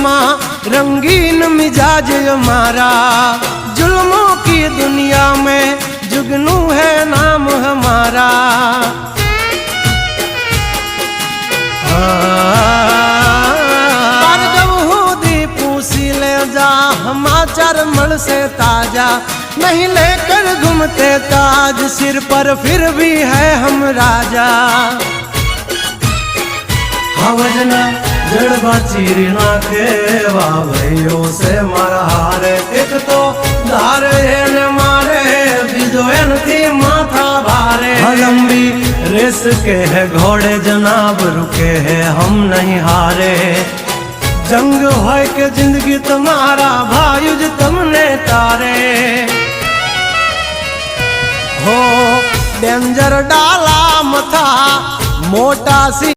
माँ रंगीन मिजाज हमारा। जुल्मों की दुनिया में जुगनू है नाम हमारा। पर जब हूदी पूसी ले जा हमाचार मल से ताजा, नहीं लेकर घूमते ताज सिर पर फिर भी है हम राजा। वजना जड़बा चीरी नाखे वावयो से मारा हारे। एक तो धारे ने मारे बीजो थी माथा भारे। लंबी रेस के है घोड़े जनाब रुके हैं हम नहीं हारे। जंग है के जिंदगी तुम्हारा भायुज तुमने तारे। हो डेंजर डाला मथा मोटा सी